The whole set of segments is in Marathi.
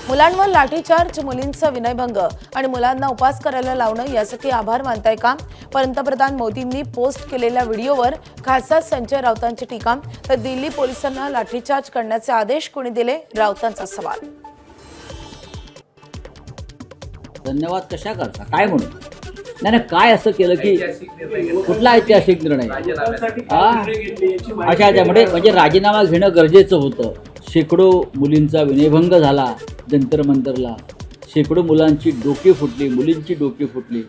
मुलांवर लाठीचार्ज, मुलींचा विनयभंग आणि मुलांना उपवास करायला लावणं यासाठी आभार मानताय का? पंतप्रधान मोदींनी पोस्ट केलेल्या व्हिडिओवर खासदार संजय राऊतांची टीका. तर दिल्ली पोलिसांना लाठीचार्ज करण्याचे आदेश कोणी दिले? राऊतांचा सवाल. धन्यवाद कशा करता काय म्हणून? नाही काय असं केलं की कुठला ऐतिहासिक निर्णय? अच्छा म्हणजे राजीनामा घेणं गरजेचं होतं. शेकडो मुलींचा विनयभंग झाला जंतर मंतरला, शेकडो मुलांची डोकी फुटली, मुलींची डोकी फुटली,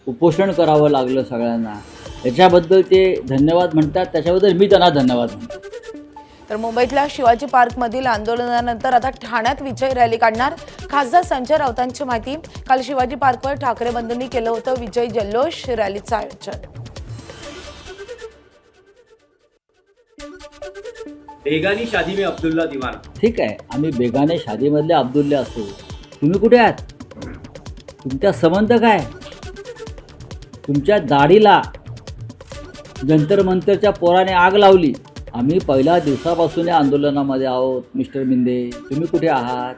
उपोषण करावं लागलं सगळ्यांना. याच्याबद्दल ते धन्यवाद म्हणतात, त्याच्याबद्दल मी त्यांना धन्यवाद म्हणतो. तर मुंबईतल्या शिवाजी पार्कमधील आंदोलनानंतर आता ठाण्यात विजय रॅली काढणार खासदार संजय राऊतांची माहिती. काल शिवाजी पार्कवर ठाकरे बंधूंनी केलं होतं विजय जल्लोष रॅलीचं आयोजन. बेगानी शादी में अब्दुल्ला दीवाना. ठीक आहे, आम्ही बेगाने शादीमधले अब्दुल्ले असू. तुम्ही कुठे आहात? तुमचा संबंध काय? तुमच्या दाढीला जंतर मंतरच्या पोराने आग लावली. आम्ही पहिल्या दिवसापासून या आंदोलनामध्ये आहोत. मिस्टर मिंदे, तुम्ही कुठे आहात?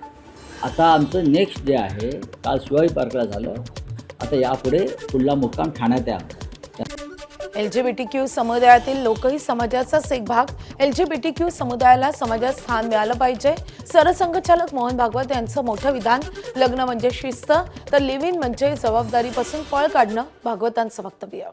आता आमचं नेक्स्ट जे आहे, काल शिवाजी पार्कला झालं, आता यापुढे पुढला मुक्काम ठाण्यात आहे. LGBTQ समुदायातील लोकही समाजाचाच एक भाग. LGBTQ समुदायाला समाजात स्थान मिळालं पाहिजे. सरसंघचालक मोहन भागवत यांचं मोठं विधान. लग्न म्हणजे शिस्त, तर लिव्ह इन म्हणजे जबाबदारीपासून पळ काढणं, भागवतांचं वक्तव्य.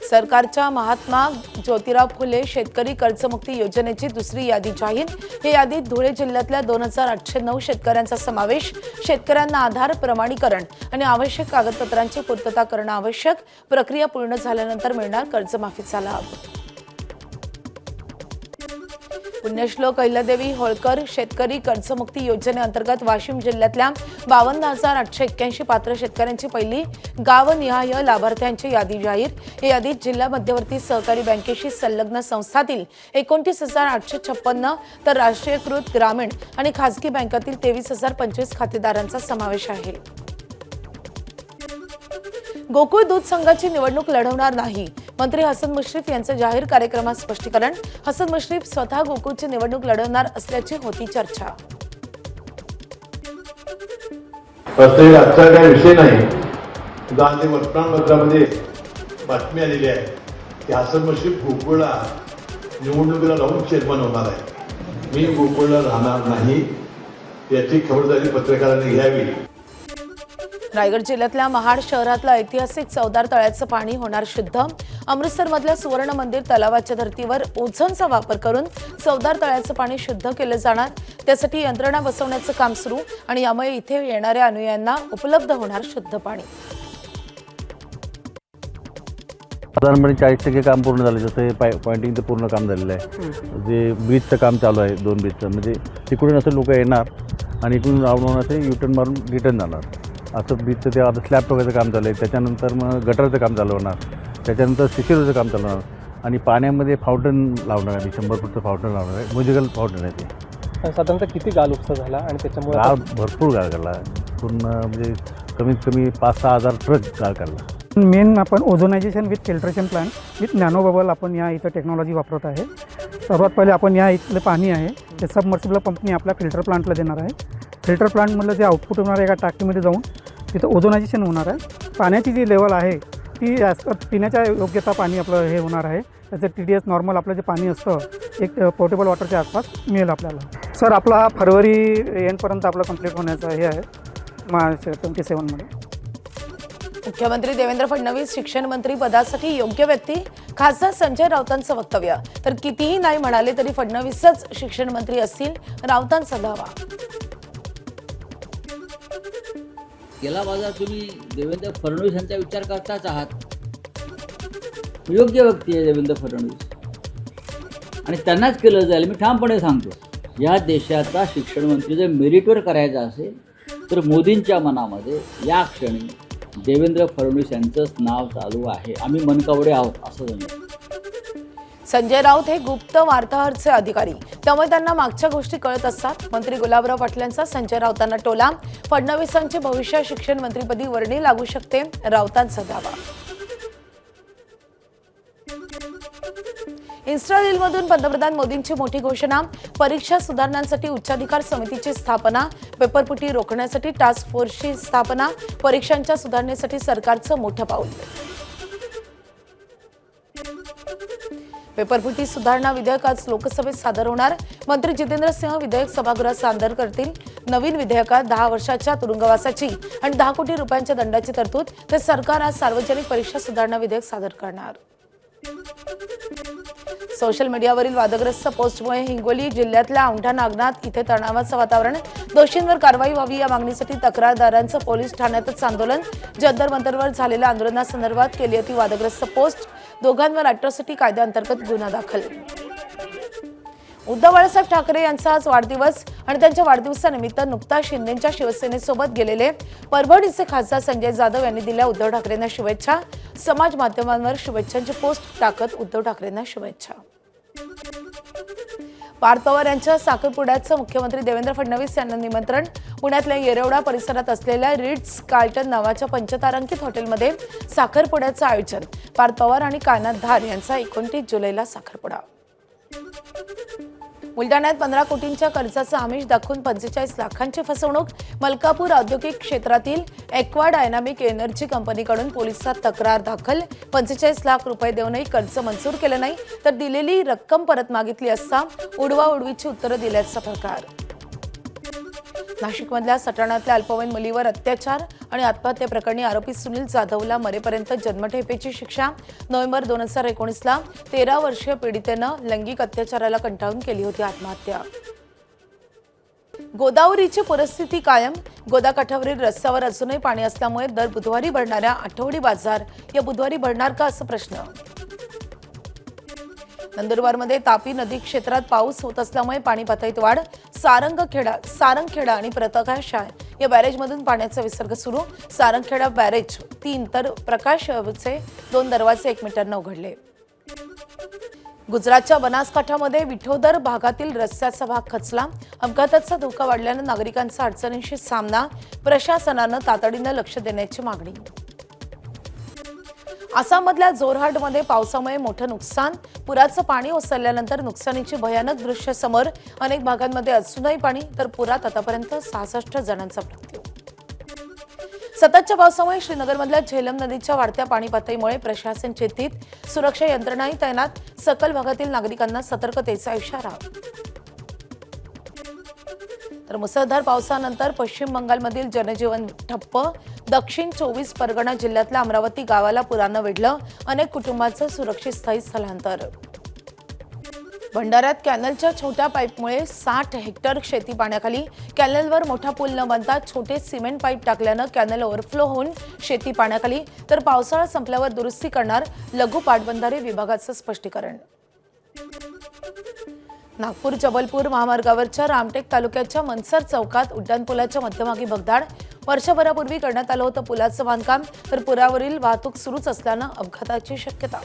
सरकारच्या महात्मा ज्योतिराव फुले शेतकरी कर्जमुक्ती योजनेची दुसरी यादी जाहीर. या यादीत धुळे जिल्ह्यातल्या 2809 शेतकऱ्यांचा समावेश. शेतकऱ्यांना आधार प्रमाणीकरण आणि आवश्यक कागदपत्रांची पूर्तता करणं आवश्यक. प्रक्रिया पूर्ण झाल्यानंतर मिळणार कर्जमाफीचा लाभ. पुण्यश्लोक अहिल्यादेवी होळकर शेतकरी कर्जमुक्ती योजनेअंतर्गत वाशिम जिल्ह्यातल्या 52,881 पात्र शेतकऱ्यांची पहिली गावनिहाय लाभार्थ्यांची यादी जाहीर. या यादीत जिल्हा मध्यवर्ती सहकारी बँकेशी संलग्न संस्थातील 29,856 तर राष्ट्रीयकृत ग्रामीण आणि खासगी बँकातील 23,025 खातेदारांचा समावेश आहे. गोकुळ दूध संघाची निवडणूक लढवणार नाही, मंत्री हसन मुश्रीफ यांचं जाहीर कार्यक्रमात स्पष्टीकरण. हसन मुश्रीफ स्वतः गोकुळची निवडणूक लढवणार असल्याची होती चर्चा. आजचा काही विषय नाही. गांधी वर्तमानपत्रामध्ये बातमी आलेली आहे की हसन मुश्रीफ गोकुळला निवडणुकीला राहून चेअरमन होणार आहे. मी गोकुळला राहणार नाही याची खबरदारी पत्रकारांनी घ्यावी. रायगड जिल्ह्यातल्या महाड शहरातलं ऐतिहासिक चवदार तळ्याचं पाणी होणार शुद्ध. अमृतसरमधल्या सुवर्ण मंदिर तलावाच्या धर्तीवर ओझोनचा वापर करून चवदार तळ्याचं पाणी शुद्ध केलं जाणार. त्यासाठी यंत्रणा बसवण्याचं काम सुरू आणि यामुळे इथे येणाऱ्या अनुयायांना उपलब्ध होणार शुद्ध पाणी. साधारणपणे 40% काम पूर्ण झालं. जसं पॉइंटिंगचं पूर्ण काम झालेलं आहे. जे ब्रिजचं काम चालू आहे, 2 ब्रिजचं, म्हणजे तिकडून असं लोक येणार आणि इकडून राऊंड असे युटर्न मारून रिटर्न जाणार. असं ब्रिजचं ते आता स्लॅब ठोकायचं काम चालू आहे. त्याच्यानंतर मग गटरचं काम चालू होणार. त्याच्यानंतर सिक्युरिटीचं काम चालू होणार आणि पाण्यामध्ये फाउंटन लावणार आहे. 100 फूटचं फाउंटन लावणार आहे. म्युझिकल फाउंटन आहे ते. साधारणतः किती गाळ उपसा झाला आणि त्याच्यामुळे गाळ भरपूर गाळ काढला. पूर्ण म्हणजे कमीत कमी 5-6 हजार ट्रक गाळ काढला. मेन आपण ozonization with filtration plant with nano bubble आपण या इथं टेक्नॉलॉजी वापरत आहे. सर्वात पहिले आपण या इथलं पाणी आहे ते सबमर्सिबल कंपनी आपल्या फिल्टर प्लांटला देणार आहे. फिल्टर प्लांटमधलं जे आउटपुट होणार आहे एका टाकीमध्ये जाऊन तिथं ओझोनायझेशन होणार आहे. पाण्याची जी लेवल आहे ती पिण्याच्या योग्यता पाणी आपलं हे होणार आहे. त्याचं TDS नॉर्मल आपलं जे पाणी असतं एक पोर्टेबल वॉटरच्या आसपास मिळेल आपल्याला. सर आपला हा फरवरी एंडपर्यंत आपलं कंप्लीट होण्याचं हे आहे मार्च 27मध्ये. मुख्यमंत्री देवेंद्र फडणवीस शिक्षण मंत्री पदासाठी योग्य व्यक्ती, खासदार संजय राऊतांचं वक्तव्य. तर कितीही नाही म्हणाले तरी फडणवीसच शिक्षण मंत्री असतील, राऊतांचा दावा. गेला बाजार तुम्ही देवेंद्र फडणवीस यांचा विचार करताच आहात. योग्य व्यक्ती आहे देवेंद्र फडणवीस आणि त्यांनाच केलं जाईल. मी ठामपणे सांगतो, या देशाचा शिक्षण मंत्री जर मेरिटवर करायचा असेल तर मोदींच्या मनामध्ये या क्षणी देवेंद्र फडणवीस यांचंच नाव चालू आहे. आम्ही मनकवडे आहोत असं जमलं. संजय राऊत हे गुप्त वार्ताहरचे अधिकारी, त्यामुळे त्यांना मागच्या गोष्टी कळत असतात. मंत्री गुलाबराव पाटलांचा संजय राऊतांना टोला. फडणवीसांचे भविष्य शिक्षण मंत्रीपदी वर्णी लागू शकते, राऊतांचा दावा. इन्स्टा रीलमधून पंतप्रधान मोदींची मोठी घोषणा, परीक्षा सुधारणांसाठी उच्चाधिकार समितीची स्थापना, पेपरफुटी रोखण्यासाठी टास्क फोर्सची स्थापना, परीक्षांच्या सुधारणेसाठी सरकारचं मोठं पाऊल. पेपरफुटी सुधारणा विधेयक आज लोकसभेत सादर होणार. मंत्री जितेंद्र सिंह विधेयक सभागृहात सादर करतील. नवीन विधेयकात 10 वर्षाच्या तुरुंगवासाची आणि 10 कोटी रुपयांच्या दंडाची तरतूद. तर सरकार आज सार्वजनिक परीक्षा सुधारणा विधेयक सादर करणार. सोशल मीडियावरील वादग्रस्त पोस्टमुळे हिंगोली जिल्ह्यातल्या औंढा नागनाथ इथे तणावाचं वातावरण. दोषींवर कारवाई व्हावी या मागणीसाठी तक्रारदारांचं पोलीस ठाण्यातच आंदोलन. जंतर मंतरवर झालेल्या आंदोलनासंदर्भात केली होती वादग्रस्त पोस्ट. दोघांवर अॅट्रॉसिटी कायद्याअंतर्गत गुन्हा दाखल. उद्धव बाळासाहेब ठाकरे यांचा आज वाढदिवस आणि त्यांच्या वाढदिवसानिमित्त नुकताच शिंदेच्या शिवसेनेसोबत गेलेले परभणीचे खासदार संजय जाधव यांनी दिल्या उद्धव ठाकरेंना शुभेच्छा. समाज माध्यमांवर शुभेच्छांची पोस्ट टाकत उद्धव ठाकरेंना शुभेच्छा. पार्थ पवार यांच्या साखरपुड्याचं मुख्यमंत्री देवेंद्र फडणवीस यांना निमंत्रण. पुण्यातल्या येरवडा परिसरात असलेल्या रिट्स कार्ल्टन नावाच्या पंचतारांकित हॉटेलमध्ये साखरपुड्याचं आयोजन. पार्थ पवार आणि कायनाथ धार यांचा 29 जुलैला साखरपुडा. बुलढाण्यात 15 कोटींच्या कर्जाचं आमिष दाखवून 45 लाखांची फसवणूक. मलकापूर औद्योगिक क्षेत्रातील एक्वा डायनामिक एनर्जी कंपनीकडून पोलिसात तक्रार दाखल. 45 लाख रुपये देऊनही कर्ज मंजूर केलं नाही, तर दिलेली रक्कम परत मागितली असता उडवाउडवीची उत्तरं दिल्याचा प्रकार. नाशिकमधल्या सटाण्यातल्या अल्पवयीन मुलीवर अत्याचार आणि आत्महत्येप्रकरणी आरोपी सुनील जाधवला मरेपर्यंत जन्मठेपेची शिक्षा. नोव्हेंबर 2019ला 13 वर्षीय पीडितेनं लैंगिक अत्याचाराला कंटाळून केली होती आत्महत्या. गोदावरीची परिस्थिती कायम. गोदाकाठावरील रस्त्यावर अजूनही पाणी असल्यामुळे दर बुधवारी भरणाऱ्या आठवडी बाजार या बुधवारी भरणार का असा प्रश्न. नंदुरबारमध्ये तापी नदी क्षेत्रात पाऊस होत असल्यामुळे पाणी पातळीत वाढ. सारंगखेडा आणि प्रकाश या बॅरेजमधून पाण्याचा विसर्ग सुरू. सारंगखेडा बॅरेज 3 तर प्रकाशचे 2 दरवाजे 1 मीटरनं उघडले. गुजरातच्या बनासकांठामध्ये विठोदर भागातील रस्त्याचा भाग खचला. अपघाताचा धोका वाढल्यानं नागरिकांचा अडचणींशी सामना. प्रशासनानं तातडीनं लक्ष देण्याची मागणी. आसाममधल्या जोरहाटमध्ये पावसामुळे मोठं नुकसान. पुराचं पाणी ओसरल्यानंतर नुकसानीची भयानक दृश्य समोर. अनेक भागांमध्ये अजूनही पाणी, तर पुरात आतापर्यंत 66 जणांचा मृत्यू. सततच्या पावसामुळे श्रीनगरमधल्या झेलम नदीच्या वाढत्या पाणी पातळीमुळे प्रशासन चिंतित. सुरक्षा यंत्रणाही तैनात. सकल भागातील नागरिकांना सतर्कतेचा इशारा. तर मुसळधार पावसानंतर पश्चिम बंगालमधील जनजीवन ठप्प. दक्षिण 24 परगणा जिल्ह्यातल्या अमरावती गावाला पुरानं वेढलं. अनेक कुटुंबांचं सुरक्षित स्थायी स्थलांतर. भंडाऱ्यात कॅनलच्या छोट्या पाईपमुळे 60 हेक्टर शेती पाण्याखाली. कॅनलवर मोठा पूल न बांधता छोटे सिमेंट पाईप टाकल्यानं कॅनल ओव्हरफ्लो होऊन शेती पाण्याखाली. तर पावसाळा संपल्यावर दुरुस्ती करणार लघु पाटबंधारे विभागाचं स्पष्टीकरण. नागपूर जबलपूर महामार्गावरच्या रामटेक तालुक्याच्या मनसर चौकात उड्डाणपुलाच्या मध्यभागी भगदाड. वर्षभरापूर्वी करण्यात आलं होतं पुलाचं बांधकाम, तर पुलावरील वाहतूक सुरूच असल्यानं अपघाताची शक्यता.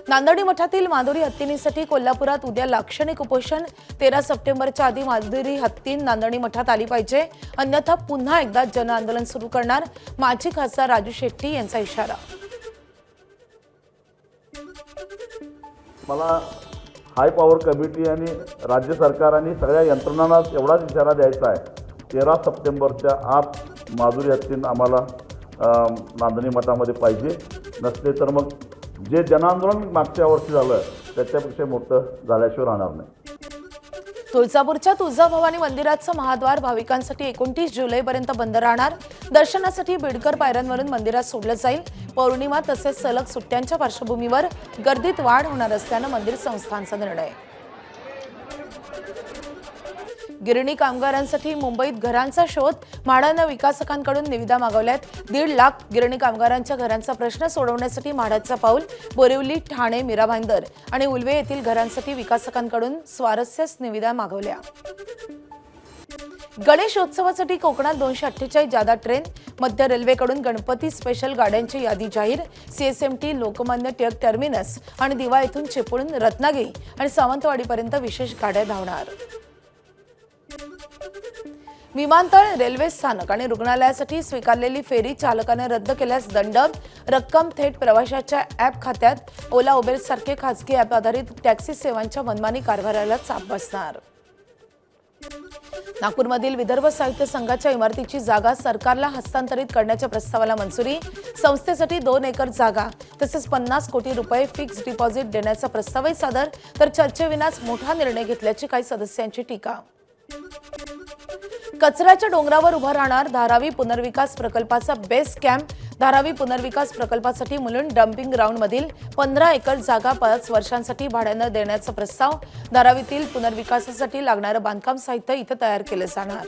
नांदणी मठातील माधुरी हत्तींसाठी कोल्हापुरात उद्या लाक्षणिक उपोषण. 13 सप्टेंबरच्या आधी माधुरी हत्तीं नांदणी मठात आली पाहिजे, अन्यथा पुन्हा एकदा जनआंदोलन सुरू करणार. माजी खासदार राजू शेट्टी यांचा इशारा. मला हाय पॉवर कमिटी आणि राज्य सरकार आणि सगळ्या यंत्रणांना एवढाच इशारा द्यायचा आहे, 13 सप्टेंबरच्या आत माधुरी हत्तीं आम्हाला नांदणी मठामध्ये पाहिजे. नसले तर मग जे जनआंदोलन मागच्या वर्षी झालं त्याच्यापेक्षा मोठं झाल्याशिवाय राहणार नाही. तुळजापूरच्या तुळजाभवानी मंदिराचं महाद्वार भाविकांसाठी 29 जुलैपर्यंत बंद राहणार. दर्शनासाठी बिडकर पायऱ्यांवरून मंदिरात सोडलं जाईल. पौर्णिमा तसेच सलग सुट्ट्यांच्या पार्श्वभूमीवर गर्दीत वाढ होणार असल्यानं मंदिर संस्थानचा निर्णय. गिरणी कामगारांसाठी मुंबईत घरांचा शोध. म्हाडानं विकासकांकडून निविदा मागवल्यात. 1.5 लाख गिरणी कामगारांच्या घरांचा प्रश्न सोडवण्यासाठी म्हाडाचं पाऊल. बोरिवली, ठाणे, मीरा भाईंदर आणि उल्वे येथील घरांसाठी विकासकांकडून स्वारस्यच निविदा मागवल्या. गणेशोत्सवासाठी कोकणात 248 जादा ट्रेन. मध्य रेल्वेकडून गणपती स्पेशल गाड्यांची यादी जाहीर. सीएसएमटी, लोकमान्य टिळक टर्मिनस आणि दिवा येथून चिपळूण, रत्नागिरी आणि सावंतवाडीपर्यंत विशेष गाड्या धावणार. विमानतळ, रेल्वे स्थानक आणि रुग्णालयासाठी स्वीकारलेली फेरी चालकाने रद्द केल्यास दंड. रक्कम थेट प्रवाशाच्या ॲप खात्यात. ओला, उबेर सारखे खासगी ॲप आधारित टॅक्सी सेवांच्या मनमानी कारभाराला चाप बसणार. नागपूरमधील विदर्भ साहित्य संघाच्या इमारतीची जागा सरकारला हस्तांतरित करण्याच्या प्रस्तावाला मंजुरी. संस्थेसाठी 2 एकर जागा तसेच 50 कोटी रुपये फिक्स डिपॉझिट देण्याचा प्रस्तावही सादर. तर चर्चेविनाच मोठा निर्णय घेतल्याची काही सदस्यांची टीका. कचऱ्याच्या डोंगरावर उभा राहणार धारावी पुनर्विकास प्रकल्पाचा बेस कॅम्प. धारावी पुनर्विकास प्रकल्पासाठी मुलुंड डम्पिंग ग्राउंडमधील 15 एकर जागा 5 वर्षांसाठी भाड्यानं देण्याचा प्रस्ताव. धारावीतील पुनर्विकासासाठी लागणारं बांधकाम साहित्य इथं तयार केलं जाणार.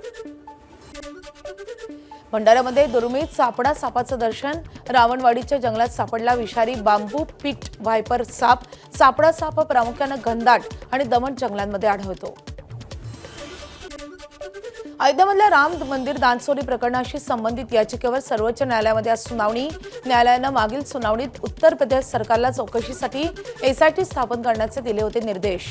भंडाऱ्यामध्ये दुर्मिळ सापडा सापाचं दर्शन. रावणवाडीच्या जंगलात सापडला विषारी बांबू पीट व्हायपर साप. सापडा साप प्रामुख्यानं घनदाट आणि दमट जंगलांमध्ये आढळतो. अयोध्येमधल्या राम मंदिर दानचोरी प्रकरणाशी संबंधित याचिकेवर सर्वोच्च न्यायालयामध्ये आज सुनावणी. न्यायालयानं मागील सुनावणीत उत्तर प्रदेश सरकारला चौकशीसाठी SIT स्थापन करण्याचे दिले होते निर्देश.